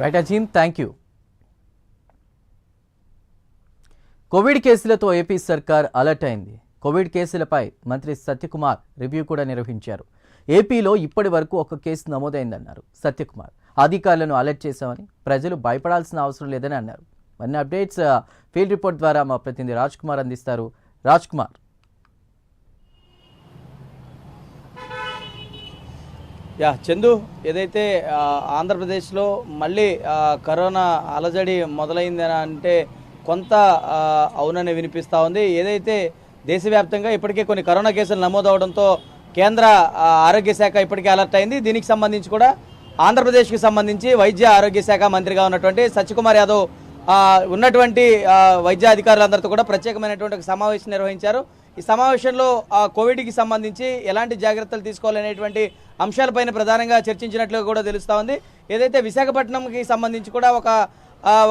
Right Azeem, thank you. Covid కేసులతో AP సర్కార్ alert అయింది. కోవిడ్ కేసులపై మంత్రి సత్యకుమార్ రివ్యూ కూడా నిర్వహించారు. ఏపీలో ఇప్పటి వరకు ఒక కేసు నమోదైందన్నారు సత్యకుమార్. అధికారులను అలర్ట్ చేశామని, ప్రజలు భయపడాల్సిన అవసరం లేదని అన్నారు. అన్ని అప్డేట్స్ ఫీల్డ్ రిపోర్ట్ ద్వారా మా ప్రతినిధి రాజ్ కుమార్ అందిస్తారు. రాజ్ కుమార్. చందు, ఏదైతే ఆంధ్రప్రదేశ్లో మళ్ళీ కరోనా అలజడి మొదలైందని అంటే కొంత అవునని వినిపిస్తూ ఉంది. ఏదైతే దేశవ్యాప్తంగా ఇప్పటికే కొన్ని కరోనా కేసులు నమోదవడంతో కేంద్ర ఆరోగ్య శాఖ ఇప్పటికే అలర్ట్ అయింది. దీనికి సంబంధించి కూడా ఆంధ్రప్రదేశ్కి సంబంధించి వైద్య ఆరోగ్య శాఖ మంత్రిగా ఉన్నటువంటి సత్యకుమార్ యాదవ్ ఉన్నటువంటి వైద్య అధికారులందరితో కూడా ప్రత్యేకమైనటువంటి ఒక సమావేశం నిర్వహించారు. ఈ సమావేశంలో కోవిడ్కి సంబంధించి ఎలాంటి జాగ్రత్తలు తీసుకోవాలనేటువంటి అంశాలపైన ప్రధానంగా చర్చించినట్లుగా కూడా తెలుస్తూ ఉంది. ఏదైతే విశాఖపట్నంకి సంబంధించి కూడా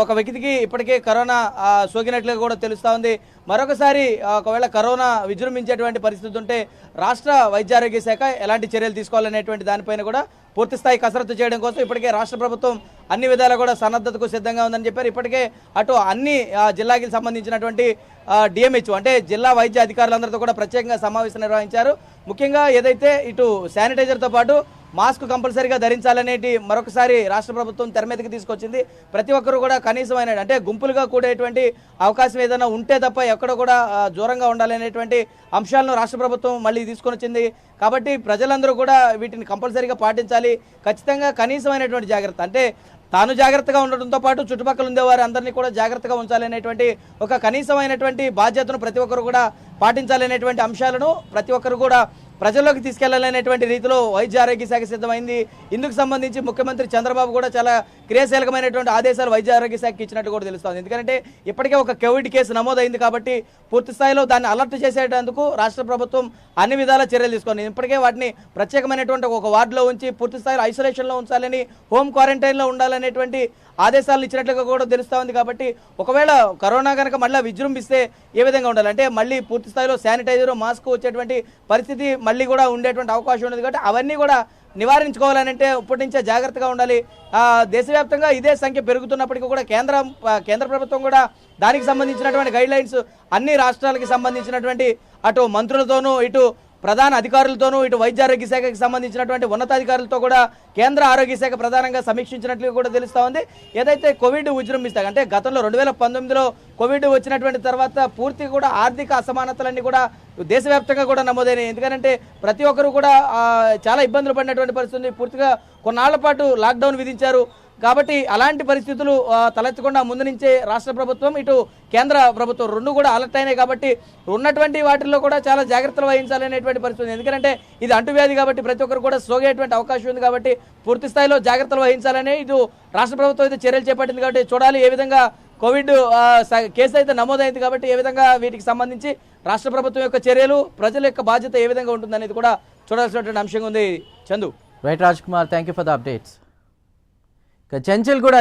ఒక వ్యక్తికి ఇప్పటికే కరోనా సోకినట్లుగా కూడా తెలుస్తూ ఉంది. మరొకసారి ఒకవేళ కరోనా విజృంభించేటువంటి పరిస్థితి ఉంటే రాష్ట్ర వైద్య ఆరోగ్య శాఖ ఎలాంటి చర్యలు తీసుకోవాలనేటువంటి దానిపైన కూడా పూర్తిస్థాయి కసరత్తు చేయడం కోసం ఇప్పటికే రాష్ట్ర ప్రభుత్వం అన్ని విధాలా కూడా సన్నద్ధతకు సిద్ధంగా ఉందని చెప్పారు. ఇప్పటికే అటు అన్ని జిల్లాకి సంబంధించినటువంటి డిఎంహెచ్ అంటే జిల్లా వైద్య అధికారులందరితో కూడా ప్రత్యేకంగా సమావేశం నిర్వహించారు. ముఖ్యంగా ఏదైతే ఇటు శానిటైజర్తో పాటు మాస్క్ కంపల్సరీగా ధరించాలనేటి మరొకసారి రాష్ట్ర ప్రభుత్వం తెర మీదకి తీసుకొచ్చింది. ప్రతి ఒక్కరు కూడా కనీసమైన అంటే గుంపులుగా కూడేటువంటి అవకాశం ఏదైనా ఉంటే తప్ప ఎక్కడ కూడా దూరంగా ఉండాలనేటువంటి అంశాలను రాష్ట్ర ప్రభుత్వం మళ్ళీ తీసుకొని వచ్చింది. కాబట్టి ప్రజలందరూ కూడా వీటిని కంపల్సరీగా పాటించాలి. ఖచ్చితంగా కనీసమైనటువంటి జాగ్రత్త అంటే తాను జాగ్రత్తగా ఉండడంతో పాటు చుట్టుపక్కల ఉండేవారు అందరినీ కూడా జాగ్రత్తగా ఉంచాలనేటువంటి ఒక కనీసమైనటువంటి బాధ్యతను ప్రతి ఒక్కరు కూడా పాటించాలనేటువంటి అంశాలను ప్రతి ఒక్కరు కూడా ప్రజల్లోకి తీసుకెళ్లాలనేటువంటి రీతిలో వైద్య ఆరోగ్య శాఖ సిద్ధమైంది. ఇందుకు సంబంధించి ముఖ్యమంత్రి చంద్రబాబు కూడా చాలా క్రియాశీలకమైనటువంటి ఆదేశాలు వైద్య ఆరోగ్య శాఖకి ఇచ్చినట్టు కూడా తెలుస్తోంది. ఎందుకంటే ఇప్పటికే ఒక కోవిడ్ కేసు నమోదైంది కాబట్టి పూర్తి స్థాయిలో దాన్ని అలర్ట్ చేసేటందుకు రాష్ట్ర ప్రభుత్వం అన్ని విధాల చర్యలు తీసుకుంది. ఇప్పటికే వాటిని ప్రత్యేకమైనటువంటి ఒక వార్డులో ఉంచి పూర్తి స్థాయిలో ఐసోలేషన్లో ఉంచాలని, హోమ్ క్వారంటైన్లో ఉండాలనేటువంటి ఆదేశాలను ఇచ్చినట్లుగా కూడా తెలుస్తూ ఉంది. కాబట్టి ఒకవేళ కరోనా కనుక మళ్ళీ విజృంభిస్తే ఏ విధంగా ఉండాలి అంటే మళ్ళీ పూర్తి స్థాయిలో శానిటైజర్, మాస్క్ వచ్చేటువంటి పరిస్థితి మళ్ళీ కూడా ఉండేటువంటి అవకాశం ఉంది. కాబట్టి అవన్నీ కూడా నివారించుకోవాలంటే ఇప్పటి నుంచే జాగ్రత్తగా ఉండాలి. దేశవ్యాప్తంగా ఇదే సంఖ్య పెరుగుతున్నప్పటికీ కూడా కేంద్ర ప్రభుత్వం కూడా దానికి సంబంధించినటువంటి గైడ్లైన్స్ అన్ని రాష్ట్రాలకి సంబంధించినటువంటి అటు మంత్రులతోనూ ఇటు ప్రధాన అధికారులతోనూ ఇటు వైద్య ఆరోగ్య శాఖకి సంబంధించినటువంటి ఉన్నతాధికారులతో కూడా కేంద్ర ఆరోగ్య శాఖ ప్రధానంగా సమీక్షించినట్లు కూడా తెలుస్తూ ఉంది. ఏదైతే కోవిడ్ విజృంభిస్తాయి అంటే గతంలో 2019లో కోవిడ్ వచ్చినటువంటి తర్వాత పూర్తిగా కూడా ఆర్థిక అసమానతలన్నీ కూడా దేశవ్యాప్తంగా కూడా నమోదైనాయి. ఎందుకంటే ప్రతి ఒక్కరు కూడా చాలా ఇబ్బందులు పడినటువంటి పరిస్థితి. పూర్తిగా కొన్నాళ్ల పాటు లాక్డౌన్ విధించారు. కాబట్టి అలాంటి పరిస్థితులు తలెత్తకుండా ముందు నుంచే రాష్ట్ర ప్రభుత్వం ఇటు కేంద్ర ప్రభుత్వం రెండు కూడా అలర్ట్ అయినాయి. కాబట్టి ఉన్నటువంటి వాటిల్లో కూడా చాలా జాగ్రత్తలు వహించాలనేటువంటి పరిస్థితి. ఎందుకంటే ఇది అంటువ్యాధి కాబట్టి ప్రతి ఒక్కరు కూడా సోగేటువంటి అవకాశం ఉంది. కాబట్టి పూర్తి స్థాయిలో జాగ్రత్తలు వహించాలని ఇటు రాష్ట్ర ప్రభుత్వం అయితే చర్యలు చేపట్టింది. కాబట్టి చూడాలి ఏ విధంగా కోవిడ్ కేసు అయితే నమోదైంది. కాబట్టి ఏ విధంగా వీటికి సంబంధించి రాష్ట్ర ప్రభుత్వం యొక్క చర్యలు, ప్రజల యొక్క బాధ్యత ఏ విధంగా ఉంటుందనేది కూడా చూడాల్సినటువంటి అంశంగా ఉంది. Chandu. Right Raj Kumar, thank you for the updates. Chenchal కూడా